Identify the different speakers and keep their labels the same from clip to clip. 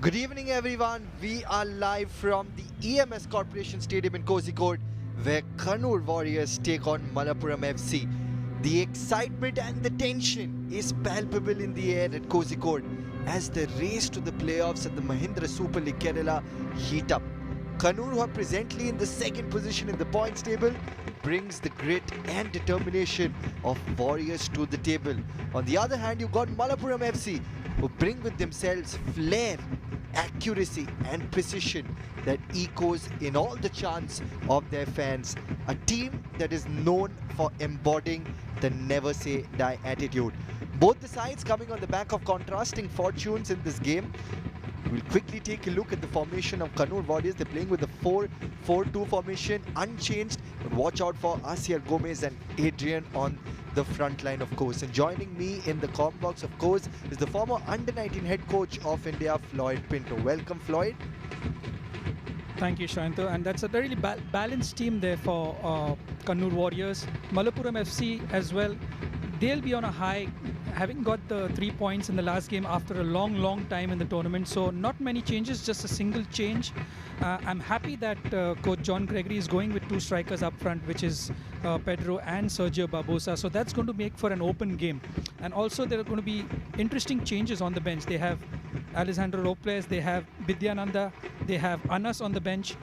Speaker 1: Good evening everyone, we are live from the EMS Corporation Stadium in Kozhikode where Kannur Warriors take on Malappuram FC. The excitement and the tension is palpable in the air at Kozhikode as the race to the playoffs at the Mahindra Super League Kerala heat up. Kannur, who are presently in the second position in the points table, brings the grit and determination of Warriors to the table. On the other hand, you've got Malappuram FC, who bring with themselves flair, accuracy and precision that echoes in all the chants of their fans. A team that is known for embodying the never say die attitude. Both the sides coming on the back of contrasting fortunes in this game. We'll quickly take a look at the formation of Kannur Warriors. They're playing with a 4-4-2 formation, unchanged. But watch out for Asier Gomez and Adrian on the front line, of course. And joining me in the comm box, of course, is the former under-19 head coach of India, Floyd Pinto. Welcome, Floyd.
Speaker 2: Thank you, Shanto. And that's a really balanced team there for Kannur Warriors. Malappuram FC as well. They'll be on a high, having got the 3 points in the last game after a long time in the tournament. So not many changes, just a single change. I'm happy that coach John Gregory is going with two strikers up front, which is Pedro and Sergio Barbosa. So that's going to make for an open game. And also there are going to be interesting changes on the bench. They have Alessandro Lopez, they have Bidyananda, they have Anas on the bench.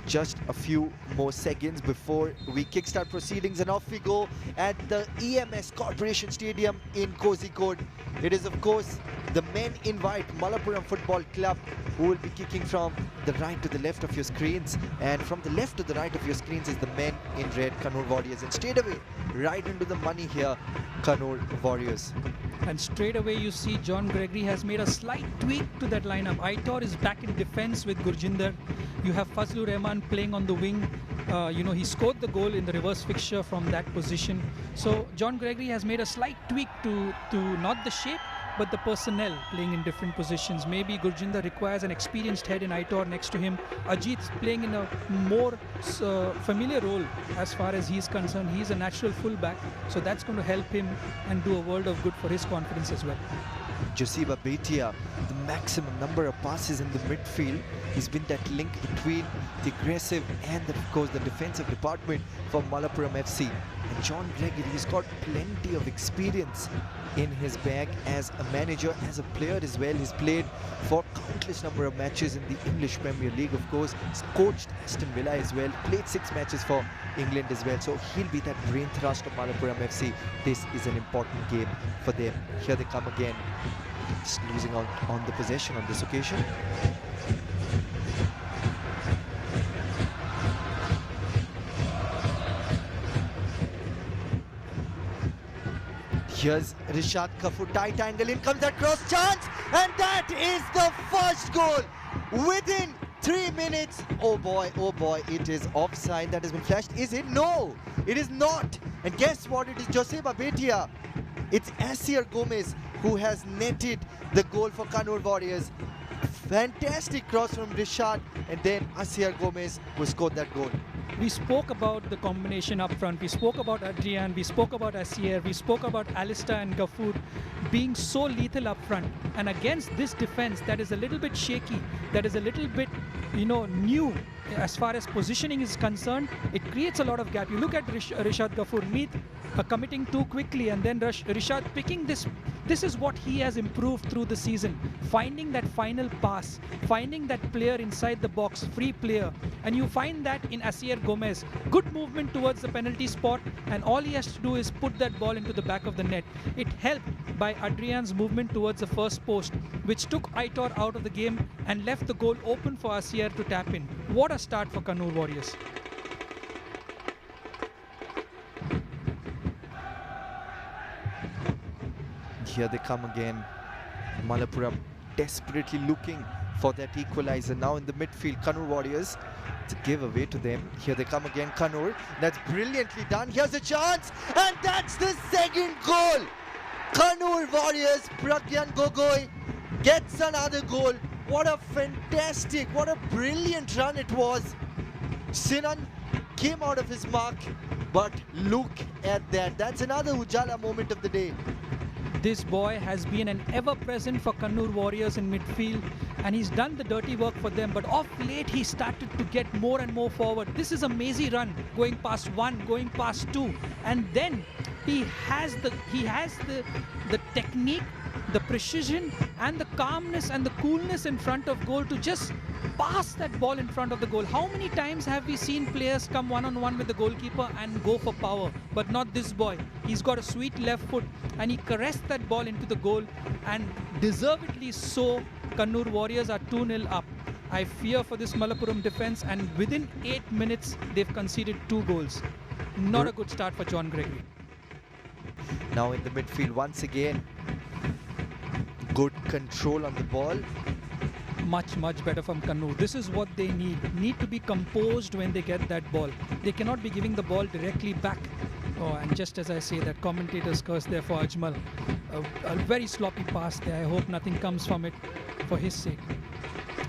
Speaker 1: Just a few more seconds before we kickstart proceedings, and off we go at the EMS Corporation Stadium in Kozhikode. It is, of course, the men invite Malappuram Football Club, who will be kicking from the right to the left of your screens, and from the left to the right of your screens is the men in red, Kannur Warriors. And straight away, right into the money here, Kannur Warriors.
Speaker 2: And straight away you see John Gregory has made a slight tweak to that lineup. Aitor is back in defense with Gurjinder. You have Fazlur Rahman playing on the wing. He scored the goal in the reverse fixture from that position. So John Gregory has made a slight tweak to not the shape, but the personnel playing in different positions. Maybe Gurjinder requires an experienced head in Aitor next to him. Ajit's playing in a more familiar role as far as he's concerned. He's a natural fullback, so that's going to help him and do a world of good for his confidence as well.
Speaker 1: Josiba Bhatia, the maximum number of passes in the midfield. He's been that link between the aggressive and, of course, the defensive department for Malappuram FC. And John Gregory, he's got plenty of experience in his bag as a manager, as a player as well. He's played for countless number of matches in the English Premier League, of course. He's coached Aston Villa as well, played 6 matches for England as well. So he'll be that brain thrust of Malappuram FC. This is an important game for them. Here they come again. Just losing out on the possession on this occasion. Here's Rishad Kafu, tight angle, in comes that cross chance, and that is the first goal within 3 minutes. Oh boy, it is offside that has been flashed. Is it? No, it is not. And guess what? It is Josiba Bhatia. It's Asier Gomez who has netted the goal for Kannur Warriors. Fantastic cross from Rishad, and then Asier Gomez who scored that goal.
Speaker 2: We spoke about the combination up front. We spoke about Adrian, we spoke about Asier, we spoke about Alistair and Gafoor being so lethal up front. And against this defense that is a little bit shaky, that is a little bit, new as far as positioning is concerned, it creates a lot of gap. You look at Rishad Gafoor, committing too quickly, and then Rishad picking this. This is what he has improved through the season. Finding that final pass, finding that player inside the box, free player. And you find that in Asier Gomez. Good movement towards the penalty spot, and all he has to do is put that ball into the back of the net. It helped by Adrian's movement towards the first post, which took Aitor out of the game and left the goal open for Asier to tap in. What a start for Kannur Warriors.
Speaker 1: Here they come again. Malappuram desperately looking for that equalizer. Now in the midfield, Kannur Warriors to give away to them. Here they come again, Kannur. That's brilliantly done. Here's a chance, and that's the second goal. Kannur Warriors, Pragyan Gogoi gets another goal. What a fantastic, what a brilliant run it was. Sinan came out of his mark, but look at that. That's another Ujala moment of the day.
Speaker 2: This boy has been an ever-present for Kannur Warriors in midfield, and he's done the dirty work for them. But of late, he started to get more and more forward. This is a mazy run, going past one, going past two, and then he has the technique, the precision, and the calmness and the coolness in front of goal to just pass that ball in front of the goal. How many times have we seen players come one-on-one with the goalkeeper and go for power? But not this boy. He's got a sweet left foot and he caressed that ball into the goal, and deservedly so. Kannur Warriors are 2-0 up. I fear for this Malappuram defense, and within 8 minutes they've conceded 2 goals. Not a good start for John Gregory.
Speaker 1: Now in the midfield once again. Good control on the ball.
Speaker 2: Much better from Kannur. This is what they need to be composed when they get that ball. They cannot be giving the ball directly back. Oh, and just as I say that, commentators curse there for Ajmal. A very sloppy pass there. I hope nothing comes from it for his sake.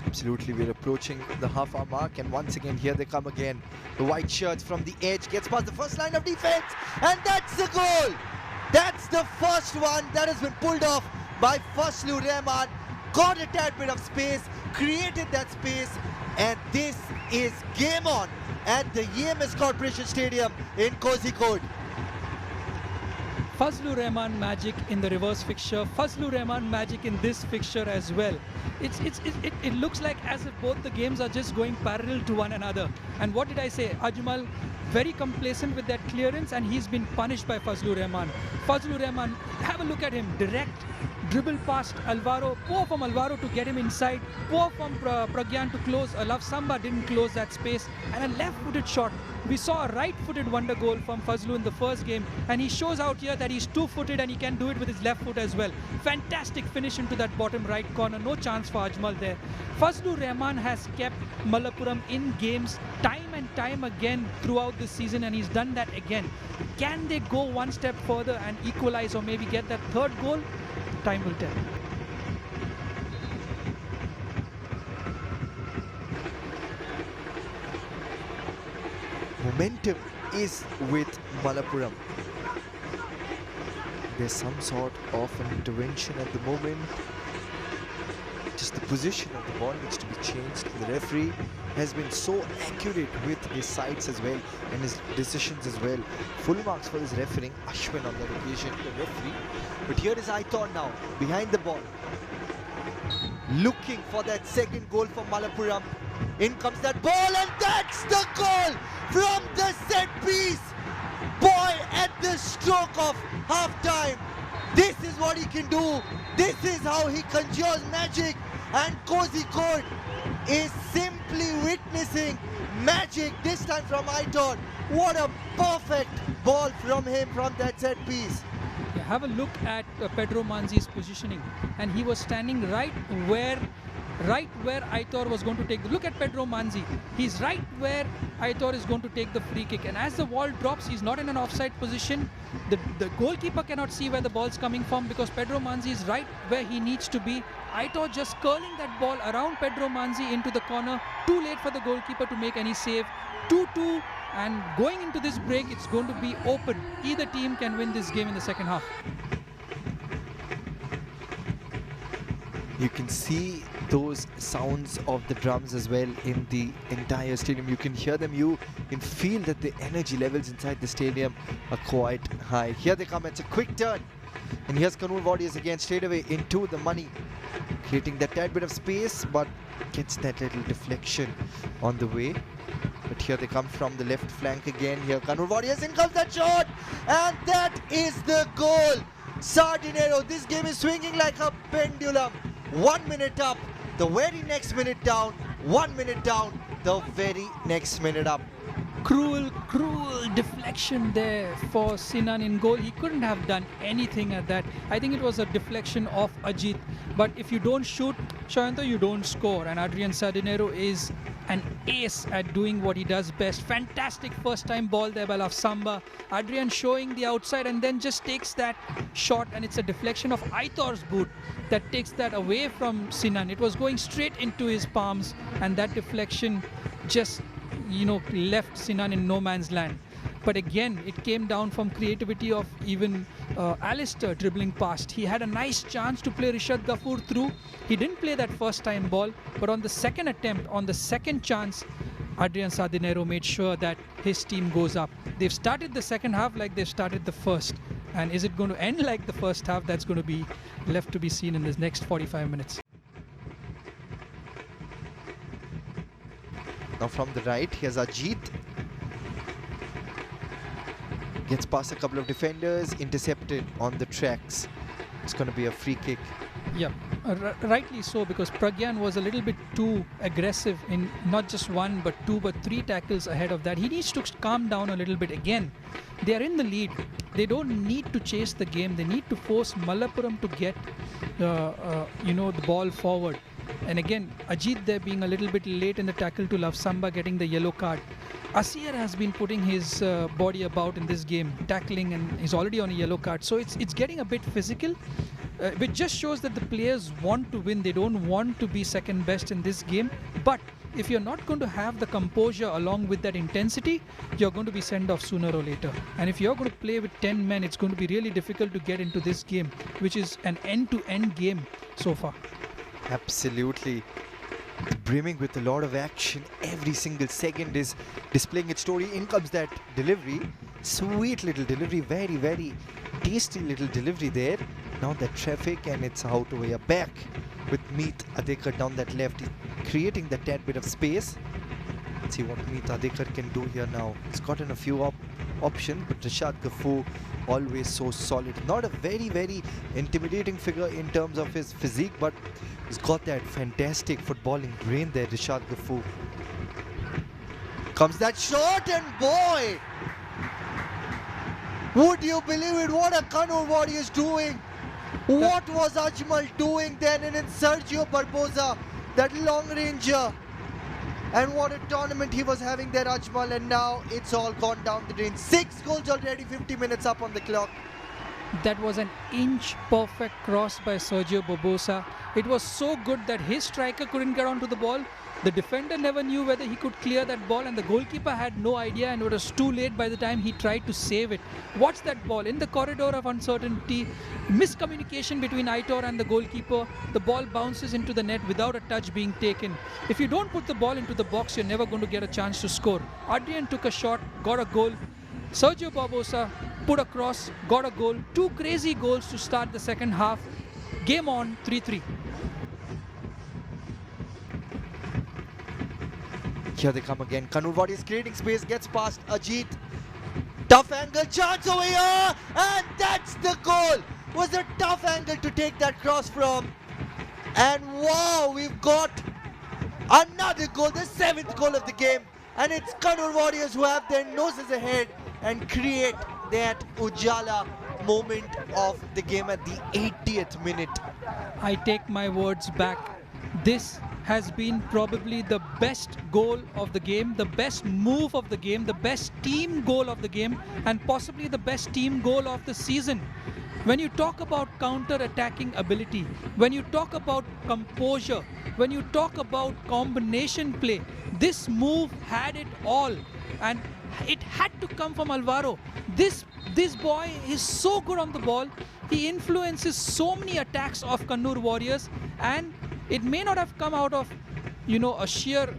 Speaker 1: Absolutely, we're approaching the half-hour mark, and once again here they come again. The white shirts from the edge gets past the first line of defense, and that's the goal. That's the first one that has been pulled off by Fazlur Rahman. Got a tad bit of space, created that space, and this is game on at the EMS Corporation Stadium in Kozhikode.
Speaker 2: Fazlur Rahman magic in the reverse fixture, Fazlur Rahman magic in this fixture as well. It looks like as if both the games are just going parallel to one another. And what did I say? Ajmal very complacent with that clearance, and he's been punished by Fazlur Rahman. Fazlur Rahman, have a look at him, direct dribble past Alvaro, poor from Alvaro to get him inside, poor from Pragyan to close. Love Samba didn't close that space, and a left-footed shot. We saw a right-footed wonder goal from Fazlu in the first game, and he shows out here that he's two-footed and he can do it with his left foot as well. Fantastic finish into that bottom right corner. No chance for Ajmal there. Fazlu Rahman has kept Malappuram in games time and time again throughout this season, and he's done that again. Can they go one step further and equalize or maybe get that third goal? Time will tell.
Speaker 1: Momentum is with Malappuram. There's some sort of an intervention at the moment. Just the position of the ball needs to be changed. The referee has been so accurate with his sides as well and his decisions as well. Full marks for his refereeing. Ashwin on that occasion, the referee. But here is Aitor now, behind the ball. Looking for that second goal for Malappuram. In comes that ball, and that's the goal from the set piece. Boy, at the stroke of half-time, this is what he can do. This is how he conjures magic, and Kozhikode is simply witnessing magic, this time from Aitor. What a perfect ball from him from that set piece.
Speaker 2: Yeah, have a look at Pedro Manzi's positioning, and he was standing right where Aitor was going to take. Look at Pedro Manzi. He's right where Aitor is going to take the free kick, and as the ball drops, he's not in an offside position. The goalkeeper cannot see where the ball's coming from because Pedro Manzi is right where he needs to be. Aitor just curling that ball around Pedro Manzi into the corner. Too late for the goalkeeper to make any save. 2-2, and going into this break, it's going to be open. Either team can win this game in the second half.
Speaker 1: You can see those sounds of the drums as well in the entire stadium. You can hear them, you can feel that the energy levels inside the stadium are quite high. Here they come, it's a quick turn. And here's Kannur Warriors again straight away into the money. Creating that tad bit of space, but gets that little deflection on the way. But here they come from the left flank again. Here Kannur Warriors, in comes that shot, and that is the goal. Sardinero, this game is swinging like a pendulum. 1 minute up, the very next minute down. 1 minute down, the very next minute up.
Speaker 2: Cruel deflection there for Sinan in goal. He couldn't have done anything at that. I think it was a deflection of Ajit. But if you don't shoot, Shayanta, you don't score. And Adrian Sardinero is an ace at doing what he does best. Fantastic first time ball there by Love Samba. Adrian showing the outside and then just takes that shot, and it's a deflection of Aitor's boot that takes that away from Sinan. It was going straight into his palms, and that deflection just left Sinan in no man's land. But again, it came down from creativity of even Alistair dribbling past. He had a nice chance to play Rishad Ghafoor through. He didn't play that first time ball, but on the second attempt, on the second chance, Adrian Sardinero made sure that his team goes up. They've started the second half like they've started the first. And is it going to end like the first half? That's going to be left to be seen in the next 45 minutes.
Speaker 1: Now from the right, here's Ajit. Gets past a couple of defenders, intercepted on the tracks. It's going to be a free kick.
Speaker 2: Yeah, rightly so, because Pragyan was a little bit too aggressive in not just one, but two, but three tackles ahead of that. He needs to calm down a little bit. Again, they are in the lead. They don't need to chase the game. They need to force Malappuram to get, the ball forward. And again, Ajit there being a little bit late in the tackle to Lavsamba getting the yellow card. Asir has been putting his body about in this game, tackling, and he's already on a yellow card. So it's getting a bit physical. Which just shows that the players want to win. They don't want to be second best in this game. But if you're not going to have the composure along with that intensity, you're going to be sent off sooner or later. And if you're going to play with 10 men, it's going to be really difficult to get into this game, which is an end-to-end game so far.
Speaker 1: Absolutely. Brimming with a lot of action. Every single second is displaying its story. In comes that delivery. Sweet little delivery. Very, very tasty little delivery there. Now that traffic, and it's out over here. Back with Meet Adekar down that left, creating that tad bit of space. Let's see what Meet Adekar can do here now. He's gotten a few options, but Rishad Ghafoor always so solid. Not a very, very intimidating figure in terms of his physique, but he's got that fantastic footballing brain there, Rishad Ghafoor. Comes that shot, and boy! Would you believe it? What a Kannur Warriors doing! What was Ajmal doing then? And in Sergio Barbosa, that long ranger. And what a tournament he was having there, Ajmal. And now it's all gone down the drain. 6 goals already, 50 minutes up on the clock.
Speaker 2: That was an inch perfect cross by Sergio Barbosa. It was so good that his striker couldn't get onto the ball. The defender never knew whether he could clear that ball, and the goalkeeper had no idea, and it was too late by the time he tried to save it. Watch that ball in the corridor of uncertainty. Miscommunication between Aitor and the goalkeeper. The ball bounces into the net without a touch being taken. If you don't put the ball into the box, you're never going to get a chance to score. Adrian took a shot, got a goal. Sergio Barbosa put a cross, got a goal. 2 crazy goals to start the second half. Game on, 3-3.
Speaker 1: Here they come again. Kannur Warriors creating space, gets past Ajit. Tough angle, chance over here, and that's the goal. Was a tough angle to take that cross from. And wow, we've got another goal, the 7th goal of the game. And it's Kannur Warriors who have their noses ahead and create that Ujala moment of the game at the 80th minute.
Speaker 2: I take my words back. This has been probably the best goal of the game, the best move of the game, the best team goal of the game, and possibly the best team goal of the season. When you talk about counter-attacking ability, when you talk about composure, when you talk about combination play, this move had it all, and it had to come from Alvaro. This boy is so good on the ball. He influences so many attacks of Kannur Warriors, and it may not have come out of, a sheer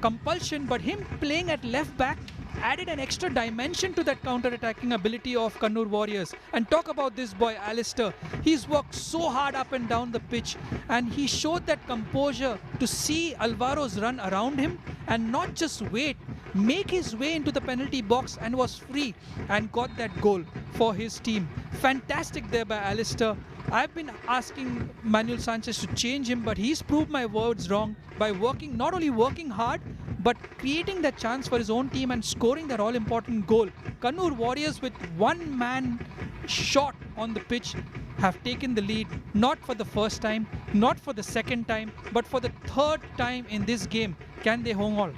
Speaker 2: compulsion, but him playing at left back added an extra dimension to that counter-attacking ability of Kannur Warriors. And talk about this boy, Alistair. He's worked so hard up and down the pitch, and he showed that composure to see Alvaro's run around him and not just wait, make his way into the penalty box, and was free and got that goal for his team. Fantastic there by Alistair. I've been asking Manuel Sanchez to change him, but he's proved my words wrong by not only working hard, but creating that chance for his own team and scoring that all-important goal. Kannur Warriors, with one man shot on the pitch, have taken the lead, not for the first time, not for the second time, but for the 3rd time in this game. Can they home all?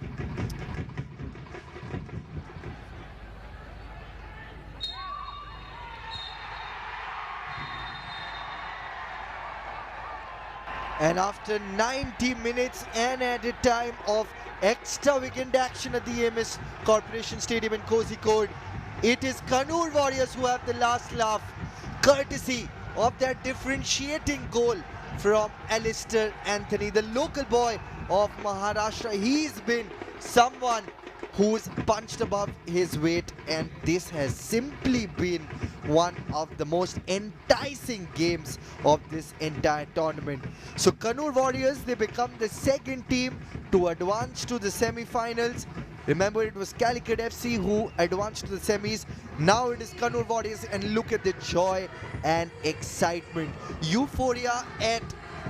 Speaker 1: And after 90 minutes and at a time of extravagant action at the EMS Corporation Stadium in Kozhikode, It is Kannur Warriors who have the last laugh, courtesy of their differentiating goal from Alistair Anthony, the local boy of Maharashtra. He's been someone who's punched above his weight, and this has simply been one of the most enticing games of this entire tournament. So Kannur Warriors, they become the second team to advance to the semi-finals. Remember, it was Calicut FC who advanced to the semis. Now it is Kannur Warriors, and look at the joy and excitement. Euphoria at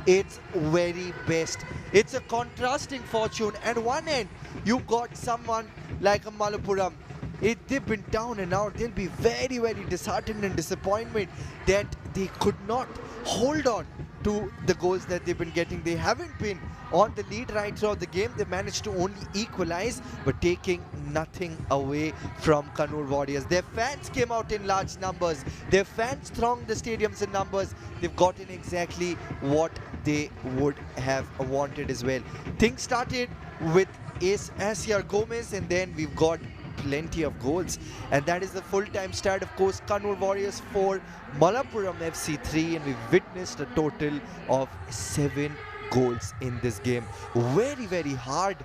Speaker 1: its very best. It's a contrasting fortune. At one end, you got someone like a Malappuram. They've been down and out. They'll be very, very disheartened and disappointment that they could not hold on to the goals that they've been getting. They haven't been on the lead right throughout the game. They managed to only equalize, but taking nothing away from Kannur Warriors. Their fans came out in large numbers. Their fans thronged the stadiums in numbers. They've gotten exactly what they would have wanted as well. Things started with Ace Asiar Gomez, and then we've got plenty of goals, and that is the full-time stat. Of course, Kannur Warriors 4, Malappuram FC 3, and we've witnessed a total of 7 goals in this game. Very, very hard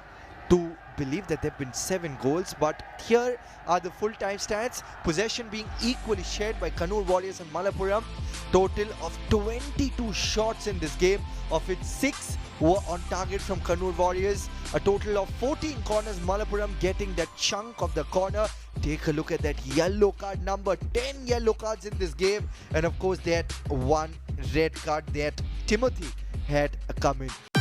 Speaker 1: to believe that there have been 7 goals, but here are the full-time stats. Possession being equally shared by Kannur Warriors and Malappuram. Total of 22 shots in this game, of which 6 were on target from Kannur Warriors. A total of 14 corners, Malappuram getting that chunk of the corner. Take a look at that yellow card number, 10 yellow cards in this game, and of course that one red card that Timothy had come in.